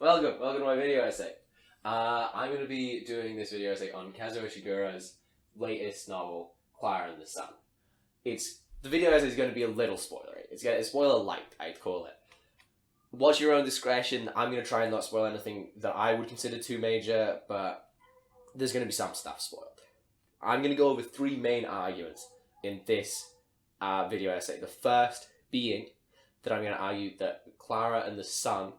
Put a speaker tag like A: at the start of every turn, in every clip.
A: Welcome to my video essay. I'm going to be doing this video essay on Kazuo Ishiguro's latest novel, Klara and the Sun. The video essay is going to be a little spoilery. It's spoiler light, I'd call it. Watch your own discretion. I'm going to try and not spoil anything that I would consider too major, but there's going to be some stuff spoiled. I'm going to go over three main arguments in this video essay. The first being that I'm going to argue that Klara and the Sun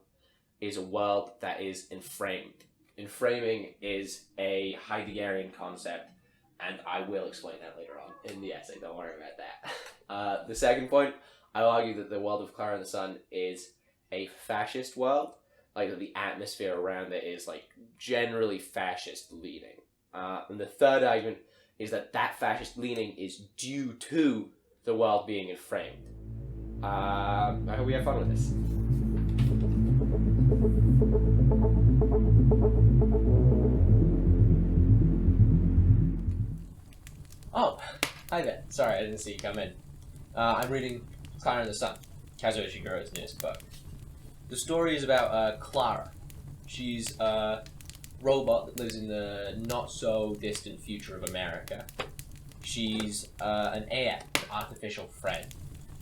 A: is a world that is enframed. Enframing is a Heideggerian concept, and I will explain that later on in the essay, don't worry about that. The second point, I'll argue that the world of Klara and the Sun is a fascist world, like that the atmosphere around it is like generally fascist leaning. And the third argument is that fascist leaning is due to the world being enframed. I hope we have fun with this. Oh, hi there. Sorry, I didn't see you come in. I'm reading Klara and the Sun, Kazuo Ishiguro's newest book. The story is about Klara. She's a robot that lives in the not-so-distant future of America. She's an AF, an artificial friend.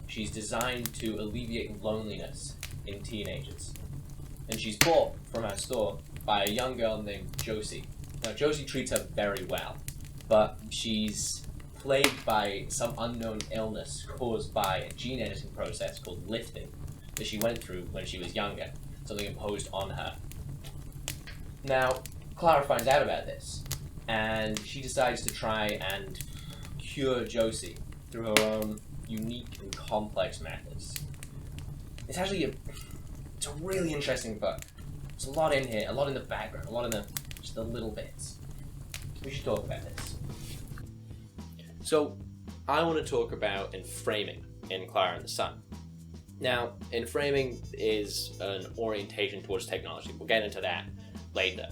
A: She's designed to alleviate loneliness in teenagers. And she's bought from our store by a young girl named Josie. Now, Josie treats her very well, but she's plagued by some unknown illness caused by a gene editing process called lifting that she went through when she was younger, something imposed on her. Now, Klara finds out about this, and she decides to try and cure Josie through her own unique and complex methods. It's actually it's a really interesting book. There's a lot in here, a lot in the background, a lot in just the little bits. We should talk about this. So, I want to talk about enframing in Klara and the Sun. Now, enframing is an orientation towards technology. We'll get into that later.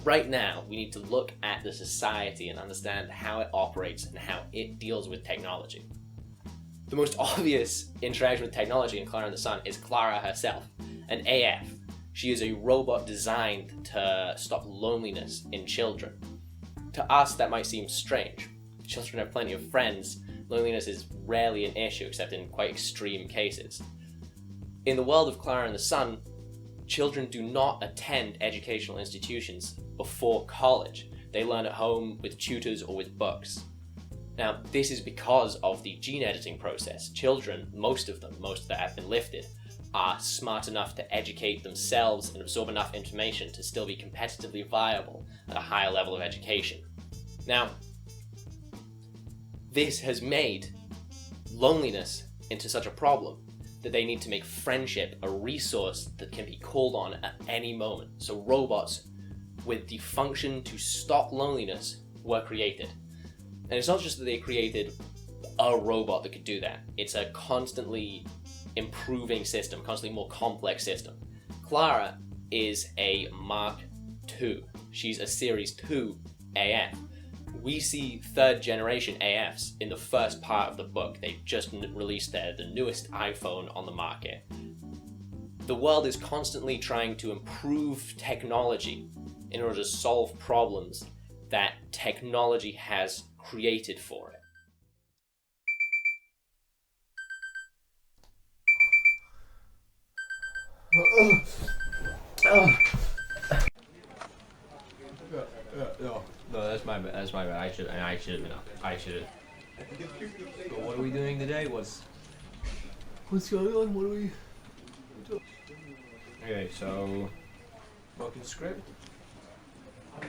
A: Right now, we need to look at the society and understand how it operates and how it deals with technology. The most obvious interaction with technology in Klara and the Sun is Klara herself, an AF. She is a robot designed to stop loneliness in children. To us, that might seem strange. Children have plenty of friends. Loneliness is rarely an issue, except in quite extreme cases. In the world of Klara and the Sun, children do not attend educational institutions before college. They learn at home with tutors or with books. Now, this is because of the gene editing process. Children, most that have been lifted, are smart enough to educate themselves and absorb enough information to still be competitively viable at a higher level of education. Now, this has made loneliness into such a problem that they need to make friendship a resource that can be called on at any moment. So robots with the function to stop loneliness were created. And it's not just that they created a robot that could do that. It's a constantly improving system, constantly more complex system. Klara is a Mark II. She's a Series 2 AF. We see third generation AFs in the first part of the book. They've just released the newest iPhone on the market. The world is constantly trying to improve technology in order to solve problems that technology has created for it. No, that's my bad. I should have been up. So what are we doing today? What's going on? What are we doing? Okay, so welcome script. So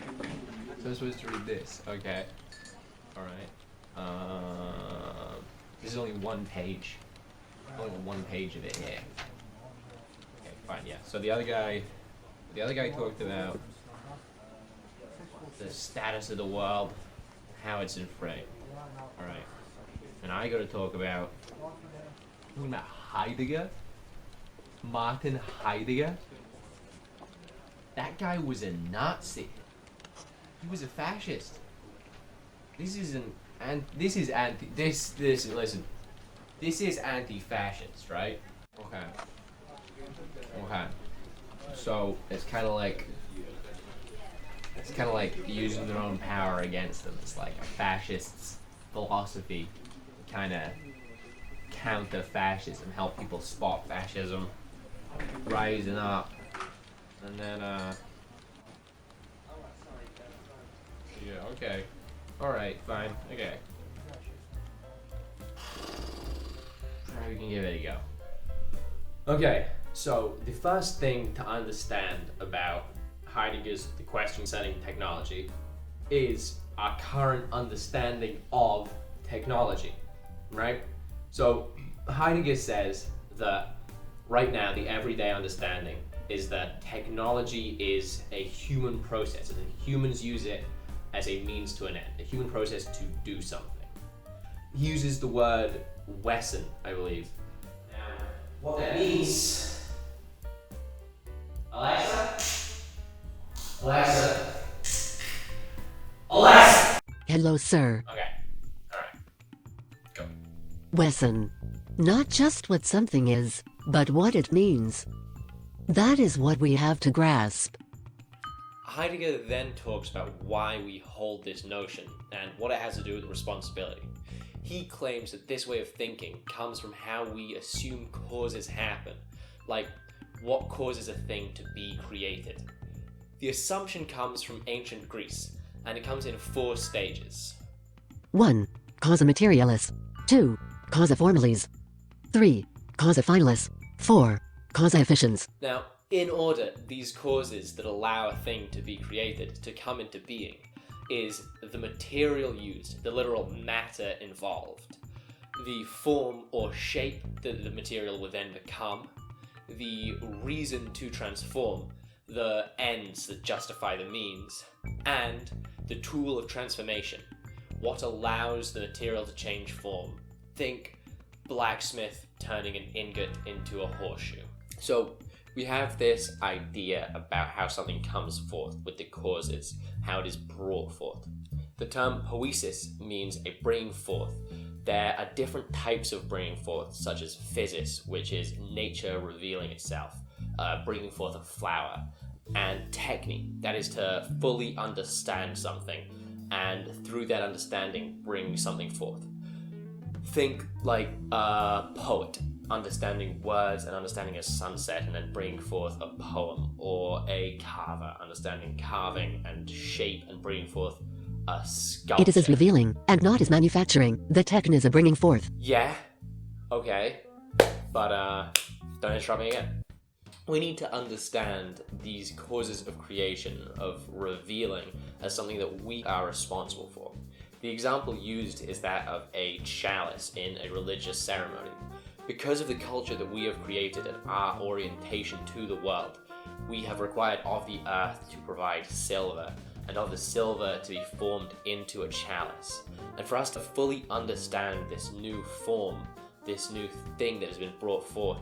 A: I'm supposed to read this. Okay. Alright. This is only one page. Only one page of it here. Okay, fine, yeah. So the other guy talked about the status of the world, how it's enframed. Alright. And I gotta talk about Heidegger. Martin Heidegger. That guy was a Nazi. He was a fascist. This is anti-fascist, right? Okay.
B: So it's kind of like using their own power against them. It's like a fascist's philosophy, kind of counter fascism, help people spot fascism rising up, and then yeah, okay, all right, fine, okay. We can give it a go. Okay, so the first thing to understand about Heidegger's The Question Setting Technology is our current understanding of technology, right? So Heidegger says that right now the everyday understanding is that technology is a human process, and humans use it as a means to an end, a human process to do something. He uses the word Wesson, I believe. Now, what that means... Alexa? Alexa!
C: Hello, sir.
B: Okay, alright. Go.
C: Wesson. Not just what something is, but what it means. That is what we have to grasp.
B: Heidegger then talks about why we hold this notion and what it has to do with responsibility. He claims that this way of thinking comes from how we assume causes happen, like what causes a thing to be created. The assumption comes from ancient Greece, and it comes in 4 stages.
C: 1. Causa materialis. 2. Causa formalis. 3. Causa finalis. 4. Causa efficiens.
B: Now, in order, these causes that allow a thing to be created, to come into being, is the material used, the literal matter involved, the form or shape that the material will then become, the reason to transform, the ends that justify the means, and the tool of transformation, what allows the material to change form. Think blacksmith turning an ingot into a horseshoe. So we have this idea about how something comes forth with the causes, how it is brought forth. The term poiesis means a bringing forth. There are different types of bringing forth, such as physis, which is nature revealing itself, bringing forth a flower, and techne, that is to fully understand something, and through that understanding, bring something forth. Think like a poet, understanding words and understanding a sunset and then bringing forth a poem, or a carver, understanding carving and shape and bringing forth a sculpture.
C: It is as revealing, and not as manufacturing. The techne is a bringing forth.
B: Yeah, okay, but don't interrupt me again. We need to understand these causes of creation, of revealing, as something that we are responsible for. The example used is that of a chalice in a religious ceremony. Because of the culture that we have created and our orientation to the world, we have required of the earth to provide silver, and of the silver to be formed into a chalice. And for us to fully understand this new form, this new thing that has been brought forth,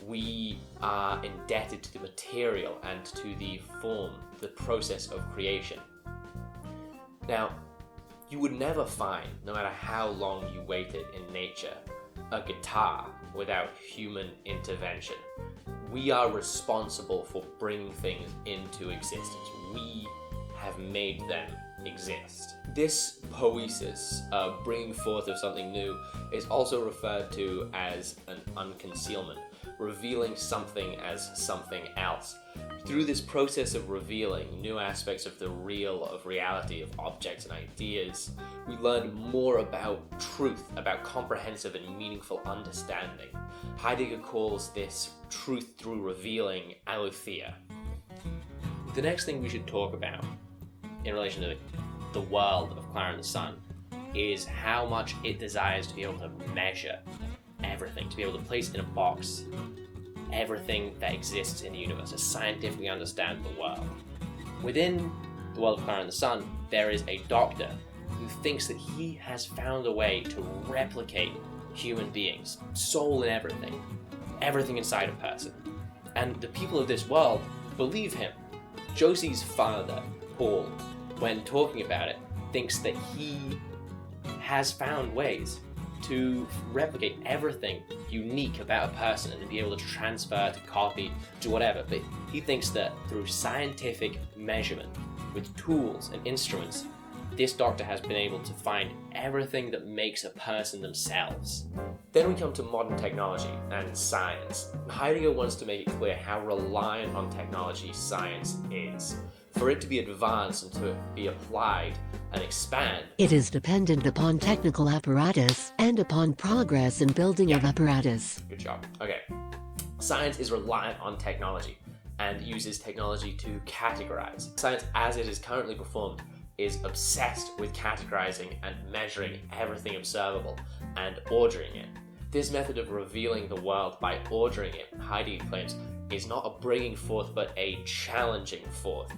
B: we are indebted to the material and to the form, the process of creation. Now, you would never find, no matter how long you waited in nature, a guitar without human intervention. We are responsible for bringing things into existence. We have made them exist. This poiesis, bringing forth of something new, is also referred to as an unconcealment, revealing something as something else. Through this process of revealing new aspects of the real, of reality, of objects and ideas, we learn more about truth, about comprehensive and meaningful understanding. Heidegger calls this truth through revealing aletheia. The next thing we should talk about in relation to the world of Klara and the Sun is how much it desires to be able to measure everything, to be able to place in a box everything that exists in the universe, to scientifically understand the world. Within the world of Klara and the Sun, there is a doctor who thinks that he has found a way to replicate human beings, soul and everything inside a person. And the people of this world believe him. Josie's father, Paul, when talking about it, thinks that he has found ways to replicate everything unique about a person and to be able to transfer, to copy, to whatever. But he thinks that through scientific measurement, with tools and instruments, this doctor has been able to find everything that makes a person themselves. Then we come to modern technology and science. Heidegger wants to make it clear how reliant on technology science is. For it to be advanced and to be applied and expand,
C: It is dependent upon technical apparatus and upon progress in building of apparatus.
B: Good job. Okay. Science is reliant on technology and uses technology to categorize. Science, as it is currently performed, is obsessed with categorizing and measuring everything observable and ordering it. This method of revealing the world by ordering it, Heidegger claims, is not a bringing forth but a challenging forth,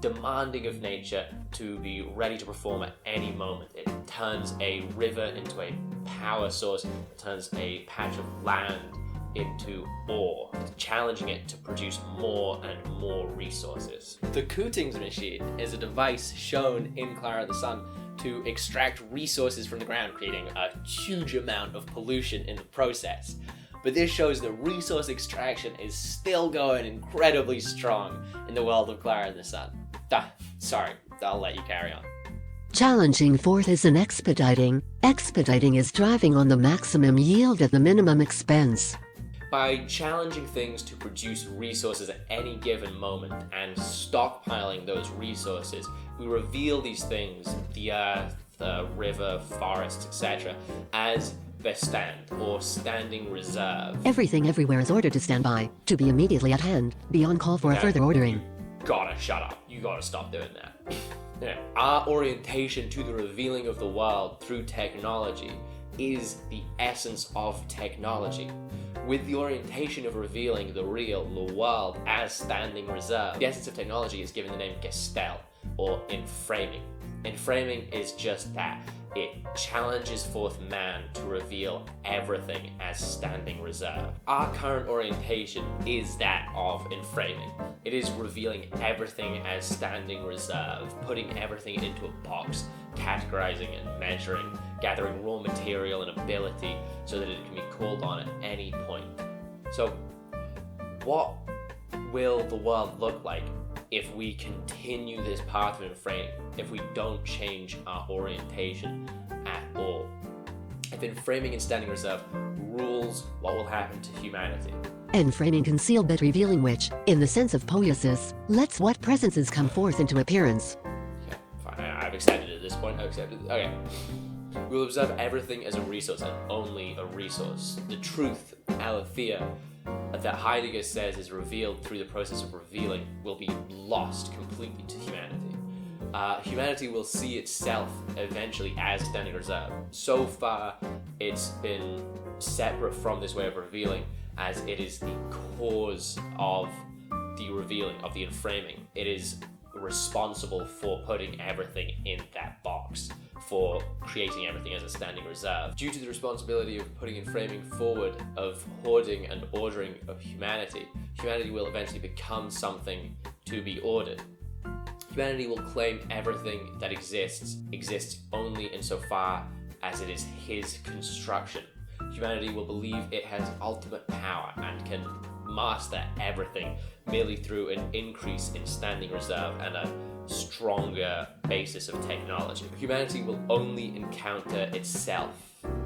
B: demanding of nature to be ready to perform at any moment. It turns a river into a power source, it turns a patch of land into ore, challenging it to produce more and more resources. The Kutings machine is a device shown in Klara the Sun to extract resources from the ground, creating a huge amount of pollution in the process. But this shows that resource extraction is still going incredibly strong in the world of Klara the Sun. Sorry, I'll let you carry on.
C: Challenging forth is an expediting. Expediting is driving on the maximum yield at the minimum expense.
B: By challenging things to produce resources at any given moment and stockpiling those resources, we reveal these things, the earth, the river, forests, etc., as Bestand, or standing reserve.
C: Everything everywhere is ordered to stand by, to be immediately at hand, beyond call for a further ordering.
B: Gotta shut up. You gotta stop doing that. Our orientation to the revealing of the world through technology is the essence of technology. With the orientation of revealing the real, the world, as standing reserve, the essence of technology is given the name Gestalt, or enframing. Enframing is just that. It challenges forth man to reveal everything as standing reserve. Our current orientation is that of enframing. It is revealing everything as standing reserve, putting everything into a box, categorizing and measuring, gathering raw material and ability so that it can be called on at any point. So, what will the world look like if we continue this path of enframing, if we don't change our orientation at all? If enframing and standing reserve rules, what will happen to humanity?
C: Enframing conceal but revealing which, in the sense of poiesis, lets what presences come forth into appearance.
B: Okay, fine. I've accepted it at this point. I've accepted it. Okay. We'll observe everything as a resource and only a resource. The truth, aletheia, that Heidegger says is revealed through the process of revealing will be lost completely to humanity. Humanity will see itself eventually as standing reserve. So far, it's been separate from this way of revealing, as it is the cause of the revealing, of the enframing. It is responsible for putting everything in that box, for creating everything as a standing reserve. Due to the responsibility of putting enframing forward, of hoarding and ordering of humanity, humanity will eventually become something to be ordered. Humanity will claim everything that exists only insofar as it is his construction. Humanity will believe it has ultimate power and can master everything merely through an increase in standing reserve and a stronger basis of technology. Humanity will only encounter itself,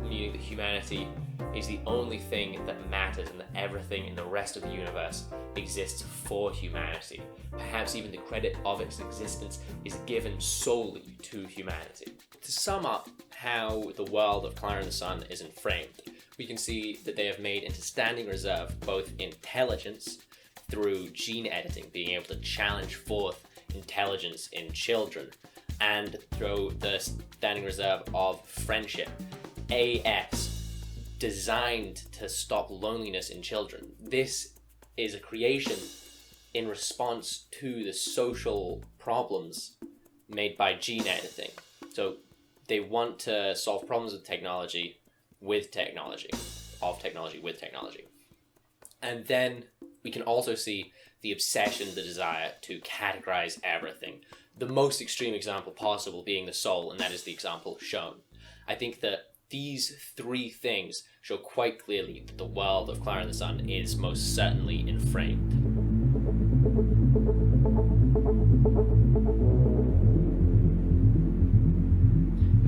B: meaning that humanity is the only thing that matters and that everything in the rest of the universe exists for humanity. Perhaps even the credit of its existence is given solely to humanity. To sum up how the world of Klara the Sun is enframed, we can see that they have made into standing reserve both intelligence through gene editing, being able to challenge forth intelligence in children, and through the standing reserve of friendship, AS, designed to stop loneliness in children. This is a creation in response to the social problems made by gene editing. So they want to solve problems with technology with technology, of technology with technology. And then we can also see the obsession, the desire to categorize everything. The most extreme example possible being the soul, and that is the example shown. I think that These three things show quite clearly that the world of Klara and the Sun is most certainly enframed.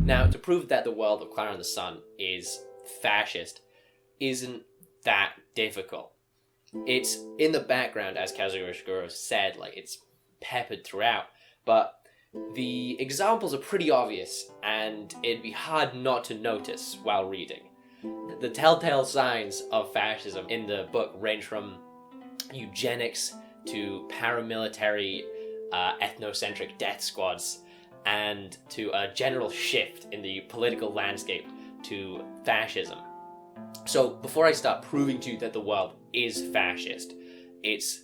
B: Now, to prove that the world of Klara and the Sun is fascist isn't that difficult. It's in the background, as Kazuo Ishiguro said, like it's peppered throughout, but the examples are pretty obvious, and it'd be hard not to notice while reading. The telltale signs of fascism in the book range from eugenics to paramilitary, ethnocentric death squads, and to a general shift in the political landscape to fascism. So before I start proving to you that the world is fascist, it's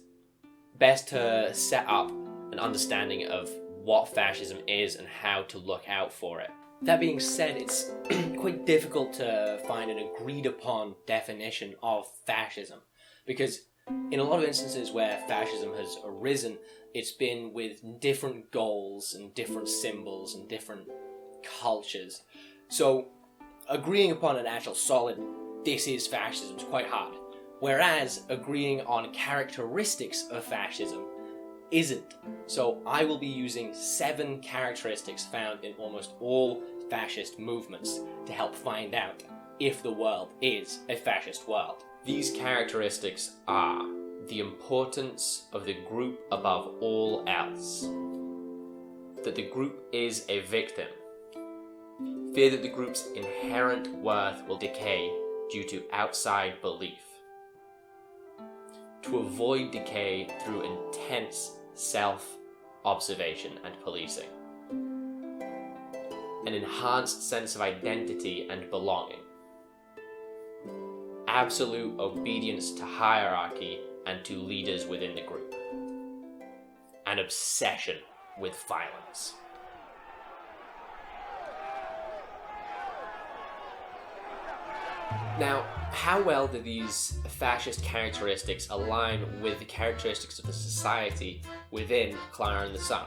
B: best to set up an understanding of what fascism is and how to look out for it. That being said, it's quite difficult to find an agreed upon definition of fascism, because in a lot of instances where fascism has arisen, it's been with different goals and different symbols and different cultures. So agreeing upon an actual solid "this is fascism" is quite hard, whereas agreeing on characteristics of fascism isn't. So I will be using 7 characteristics found in almost all fascist movements to help find out if the world is a fascist world. These characteristics are the importance of the group above all else, that the group is a victim, fear that the group's inherent worth will decay due to outside belief, to avoid decay through intense self-observation and policing, an enhanced sense of identity and belonging, absolute obedience to hierarchy and to leaders within the group, an obsession with violence. Now, how well do these fascist characteristics align with the characteristics of the society within Klara and the Sun?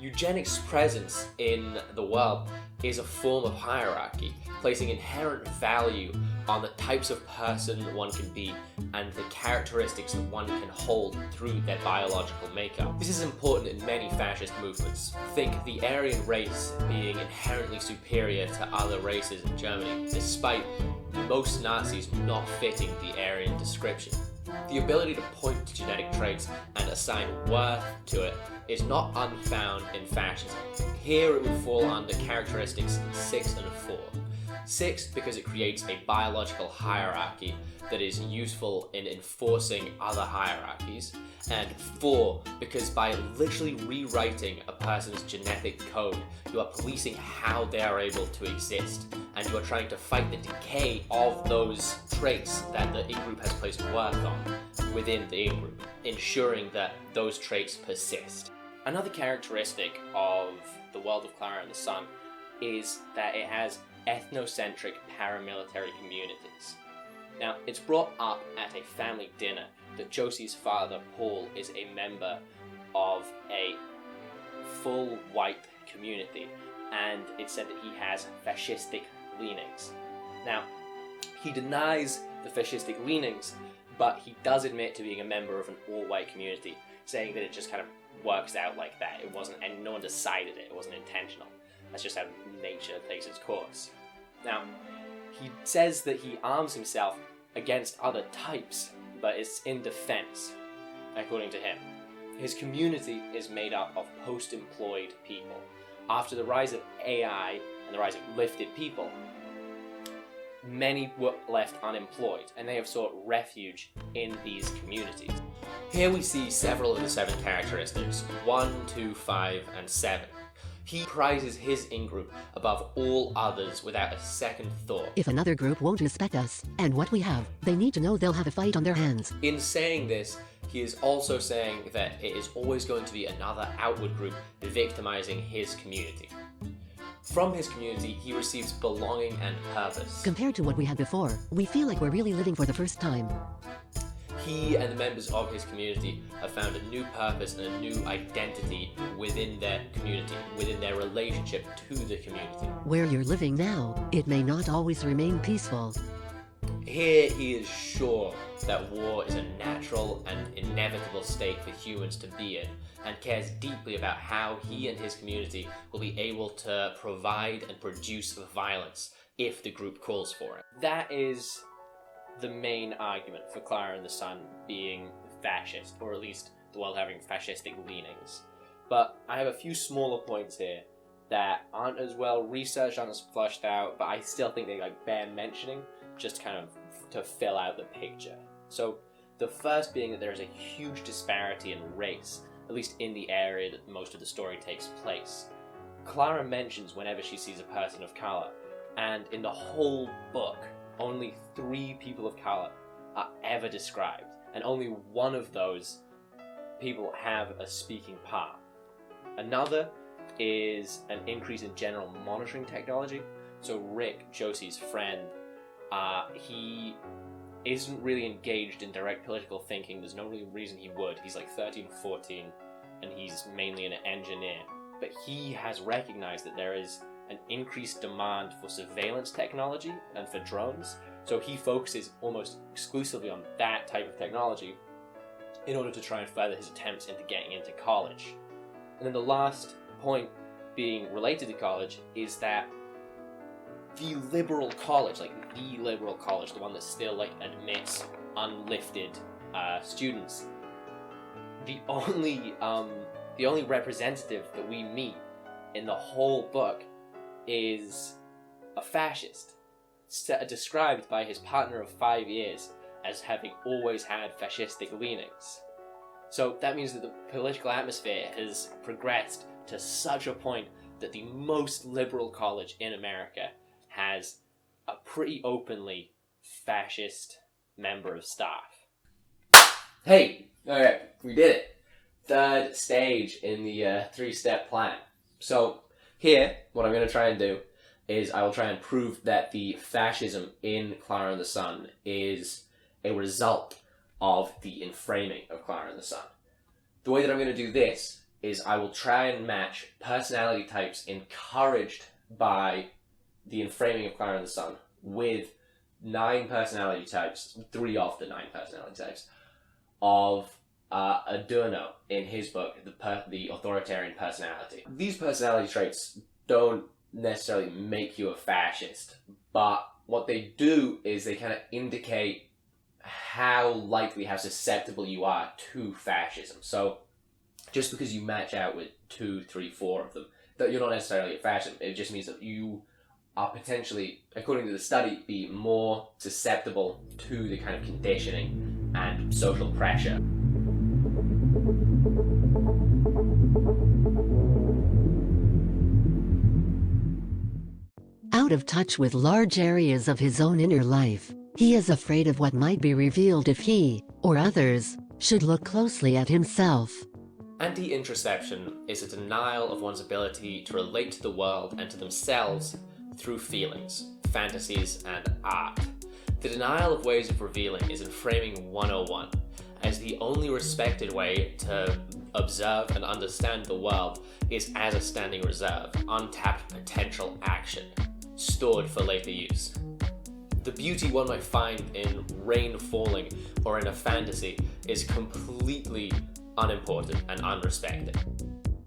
B: Eugenics' presence in the world is a form of hierarchy, placing inherent value on the types of person one can be and the characteristics that one can hold through their biological makeup. This is important in many fascist movements. Think the Aryan race being inherently superior to other races in Germany, despite most Nazis not fitting the Aryan description. The ability to point to genetic traits and assign worth to it is not unfound in fascism. Here it would fall under characteristics 6 and 4. 6 because it creates a biological hierarchy that is useful in enforcing other hierarchies, and 4 because by literally rewriting a person's genetic code, you are policing how they are able to exist, and you are trying to fight the decay of those traits that the in-group has placed worth on within the in-group, ensuring that those traits persist. Another characteristic of the world of Klara and the Sun is that it has ethnocentric paramilitary communities. Now, it's brought up at a family dinner that Josie's father, Paul, is a member of a full white community, and it's said that he has fascistic leanings. Now, he denies the fascistic leanings, but he does admit to being a member of an all-white community, saying that it just kind of works out like that. It wasn't, and no one decided it. It wasn't intentional. That's just how nature takes its course. Now, he says that he arms himself against other types, but it's in defense, according to him. His community is made up of post-employed people. After the rise of AI and the rise of lifted people, many were left unemployed, and they have sought refuge in these communities. Here we see several of the 7 characteristics, 1, 2, 5, and 7. He prizes his in-group above all others without a second thought.
C: If another group won't respect us and what we have, they need to know they'll have a fight on their hands.
B: In saying this, he is also saying that it is always going to be another outward group victimizing his community. From his community, he receives belonging and purpose.
C: Compared to what we had before, we feel like we're really living for the first time.
B: he and the members of his community have found a new purpose and a new identity within their community, within their relationship to the community.
C: Where you're living now, it may not always remain peaceful.
B: Here he is sure that war is a natural and inevitable state for humans to be in, and cares deeply about how he and his community will be able to provide and produce violence if the group calls for it. That is the main argument for Klara and the Sun being fascist, or at least the world having fascistic leanings. But I have a few smaller points here that aren't as well researched, aren't as flushed out, but I still think they bear mentioning, just kind of to fill out the picture. So the first being that there is a huge disparity in race, at least in the area that most of the story takes place. Klara mentions whenever she sees a person of color, and in the whole book, only 3 people of color are ever described, and only one of those people have a speaking part. Another is an increase in general monitoring technology. So Rick, Josie's friend, he isn't really engaged in direct political thinking. There's no real reason he would. He's like 13, 14, and he's mainly an engineer. But he has recognized that there is an increased demand for surveillance technology and for drones. So he focuses almost exclusively on that type of technology in order to try and further his attempts into getting into college. And then the last point being related to college is that the liberal college, the one that still admits unlifted students, the only representative that we meet in the whole book is a fascist, described by his partner of 5 years as having always had fascistic leanings. So that means that the political atmosphere has progressed to such a point that the most liberal college in America has a pretty openly fascist member of staff. Hey! Okay, we did it. Third stage in the 3-step plan. So here, what I'm going to try and do is I will try and prove that the fascism in Klara and the Sun is a result of the enframing of Klara and the Sun. The way that I'm going to do this is I will try and match personality types encouraged by the enframing of Klara and the Sun with 9 personality types, 3 of the 9 personality types, of Adorno in his book, The Authoritarian Personality. These personality traits don't necessarily make you a fascist, but what they do is they kind of indicate how likely, how susceptible you are to fascism. So just because you match out with 2, 3, 4 of them, that you're not necessarily a fascist. It just means that you are potentially, according to the study, be more susceptible to the kind of conditioning and social pressure.
C: Out of touch with large areas of his own inner life, he is afraid of what might be revealed if he, or others, should look closely at himself.
B: Anti-interception is a denial of one's ability to relate to the world and to themselves through feelings, fantasies, and art. The denial of ways of revealing is enframing 101, as the only respected way to observe and understand the world is as a standing reserve, untapped potential action, stored for later use. The beauty one might find in rain falling or in a fantasy is completely unimportant and unrespected.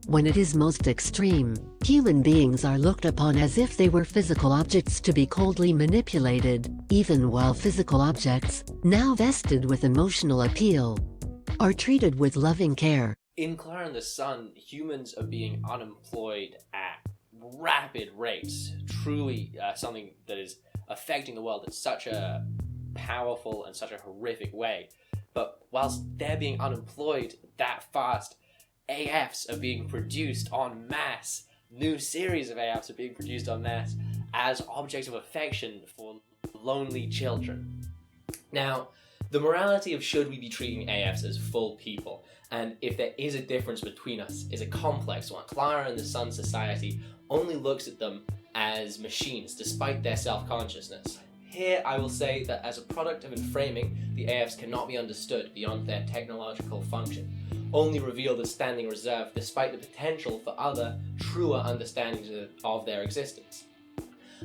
C: When it is most extreme, human beings are looked upon as if they were physical objects to be coldly manipulated, even while physical objects, now vested with emotional appeal, are treated with loving care.
B: In Klara and the Sun, humans are being unemployed at rapid rates, truly something that is affecting the world in such a powerful and such a horrific way. But whilst they're being unemployed that fast, AFs are being produced en masse. New series of AFs are being produced en masse as objects of affection for lonely children. Now, the morality of should we be treating AFs as full people, and if there is a difference between us, is a complex one. Klara and the Sun society only looks at them as machines, despite their self-consciousness. Here I will say that as a product of enframing, the AFs cannot be understood beyond their technological function, only revealed as standing reserve despite the potential for other, truer understandings of their existence.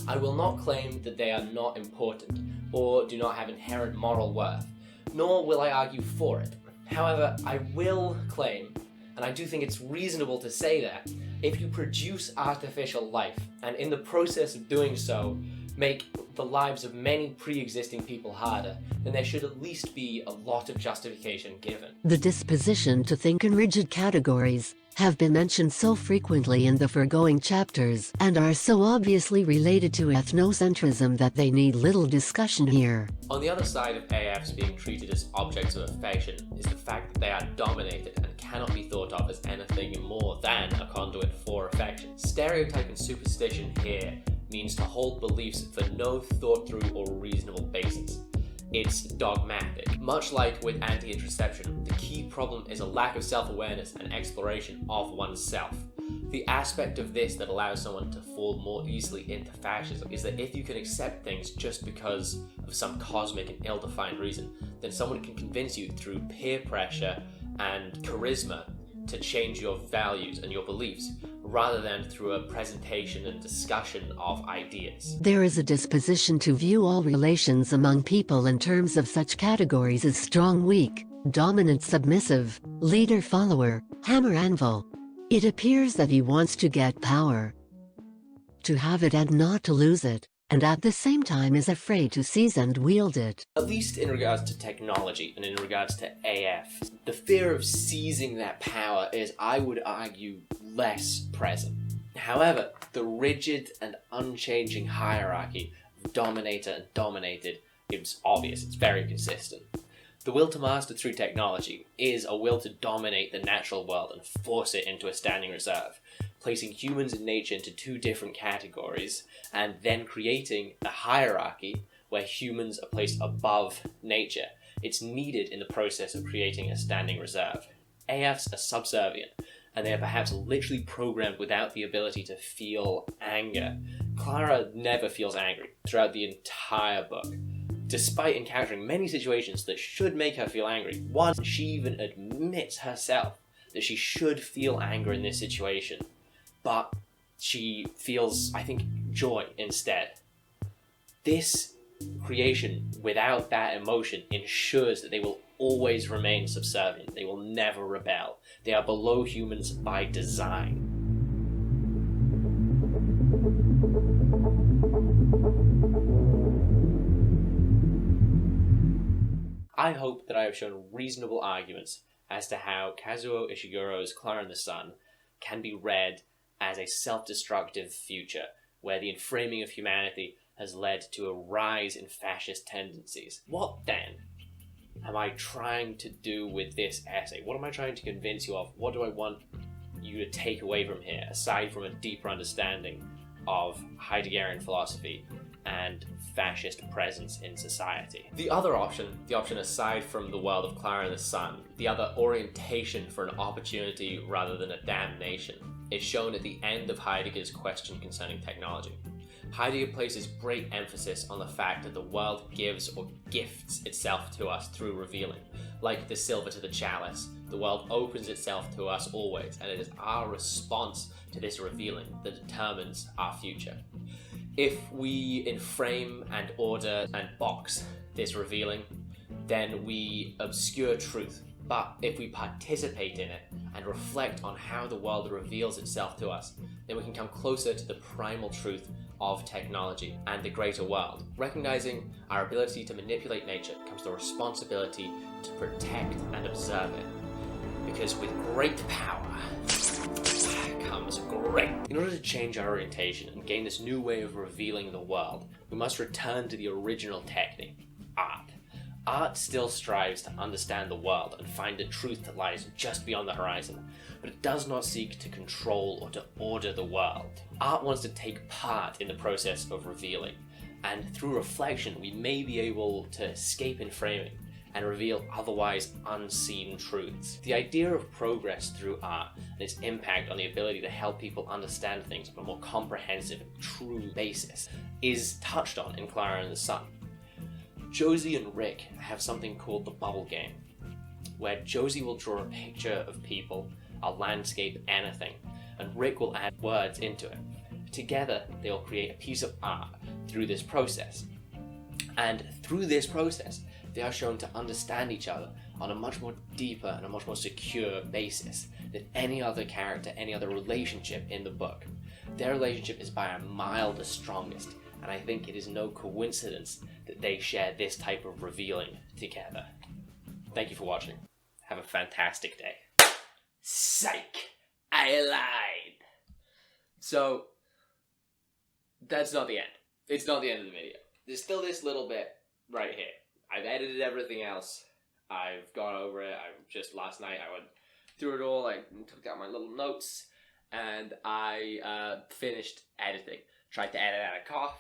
B: I will not claim that they are not important, or do not have inherent moral worth, nor will I argue for it. However, I will claim, and I do think it's reasonable to say that, if you produce artificial life, and in the process of doing so, make the lives of many pre-existing people harder, then there should at least be a lot of justification given.
C: The disposition to think in rigid categories have been mentioned so frequently in the foregoing chapters and are so obviously related to ethnocentrism that they need little discussion here.
B: On the other side of AFs being treated as objects of affection is the fact that they are dominated and cannot be thought of as anything more than a conduit for affection. Stereotype and superstition here means to hold beliefs for no thought-through or reasonable basis. It's dogmatic. Much like with anti-interception, the key problem is a lack of self-awareness and exploration of oneself. The aspect of this that allows someone to fall more easily into fascism is that if you can accept things just because of some cosmic and ill-defined reason, then someone can convince you through peer pressure and charisma to change your values and your beliefs, rather than through a presentation and discussion of ideas.
C: There is a disposition to view all relations among people in terms of such categories as strong-weak, dominant-submissive, leader-follower, hammer-anvil. It appears that he wants to get power, to have it and not to lose it, and at the same time is afraid to seize and wield it.
B: At least in regards to technology and in regards to AF, the fear of seizing that power is, I would argue, less present. However, the rigid and unchanging hierarchy of dominator and dominated is obvious, it's very consistent. The will to master through technology is a will to dominate the natural world and force it into a standing reserve, placing humans and nature into two different categories, and then creating a hierarchy where humans are placed above nature. It's needed in the process of creating a standing reserve. AFs are subservient, and they are perhaps literally programmed without the ability to feel anger. Klara never feels angry throughout the entire book, despite encountering many situations that should make her feel angry. Once she even admits herself that she should feel anger in this situation, but she feels, I think, joy instead. This creation without that emotion ensures that they will always remain subservient. They will never rebel. They are below humans by design. I hope that I have shown reasonable arguments as to how Kazuo Ishiguro's Klara and the Sun can be read as a self-destructive future, where the enframing of humanity has led to a rise in fascist tendencies. What then am I trying to do with this essay? What am I trying to convince you of? What do I want you to take away from here, aside from a deeper understanding of Heideggerian philosophy and fascist presence in society? The other option, the option aside from the world of Klara and the Sun, the other orientation for an opportunity rather than a damnation, is shown at the end of Heidegger's question concerning technology. Heidegger places great emphasis on the fact that the world gives or gifts itself to us through revealing. Like the silver to the chalice, the world opens itself to us always, and it is our response to this revealing that determines our future. If we enframe and order and box this revealing, then we obscure truth. But if we participate in it and reflect on how the world reveals itself to us, then we can come closer to the primal truth of technology and the greater world. Recognizing our ability to manipulate nature comes the responsibility to protect and observe it. Because with great power comes great. In order to change our orientation and gain this new way of revealing the world, we must return to the original technique, art. Art still strives to understand the world and find the truth that lies just beyond the horizon, but it does not seek to control or to order the world. Art wants to take part in the process of revealing, and through reflection we may be able to escape enframing and reveal otherwise unseen truths. The idea of progress through art and its impact on the ability to help people understand things on a more comprehensive and true basis is touched on in Klara and the Sun. Josie and Rick have something called the bubble game, where Josie will draw a picture of people, a landscape, anything, and Rick will add words into it. Together, they'll create a piece of art through this process. And through this process, they are shown to understand each other on a much more deeper and a much more secure basis than any other character, any other relationship in the book. Their relationship is by a mile the strongest, and I think it is no coincidence that they share this type of revealing together. Thank you for watching. Have a fantastic day. Psych! I lied! So, that's not the end. It's not the end of the video. There's still this little bit right here. I've edited everything else. I've gone over it. Last night I went through it all. I took out my little notes and I finished editing. Tried to edit out a cough.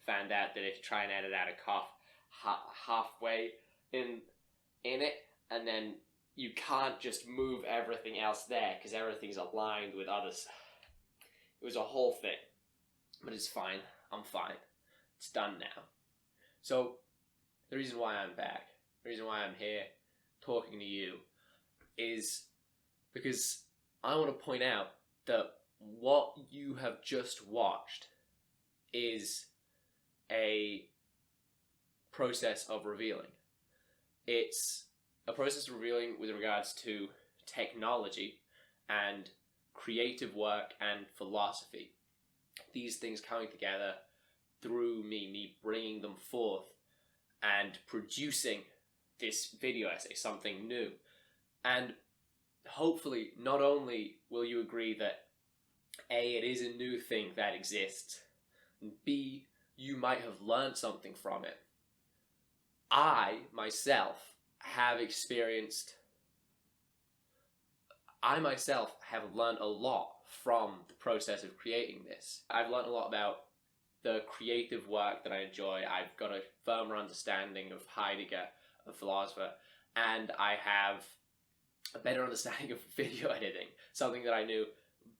B: Found out that if you try and edit out a cough halfway in it, and then you can't just move everything else there because everything's aligned with others. It was a whole thing. But it's fine. I'm fine. It's done now. So, the reason why I'm back, the reason why I'm here talking to you, is because I want to point out that what you have just watched is a process of revealing. It's a process of revealing with regards to technology and creative work and philosophy. These things coming together through me bringing them forth and producing this video essay, something new. And hopefully, not only will you agree that A, it is a new thing that exists, and B, you might have learned something from it. I, myself, have learned a lot from the process of creating this. I've learned a lot about the creative work that I enjoy. I've got a firmer understanding of Heidegger, a philosopher, and I have a better understanding of video editing, something that I knew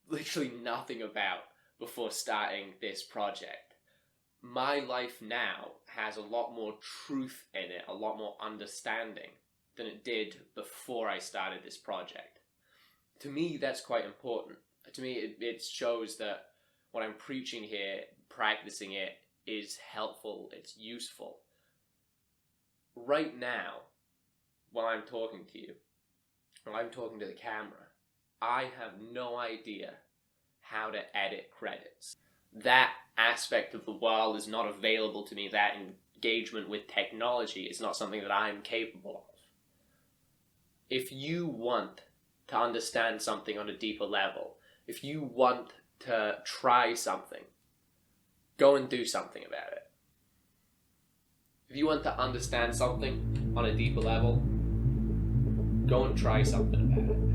B: literally nothing about before starting this project. My life now has a lot more truth in it, a lot more understanding than it did before I started this project. To me, that's quite important. To me, it shows that what I'm preaching here, practicing it, is helpful, it's useful. Right now, while I'm talking to you, while I'm talking to the camera, I have no idea how to edit credits. That aspect of the world is not available to me. That engagement with technology is not something that I'm capable of. If you want to understand something on a deeper level, if you want to try something, go and do something about it. If you want to understand something on a deeper level, go and try something about it.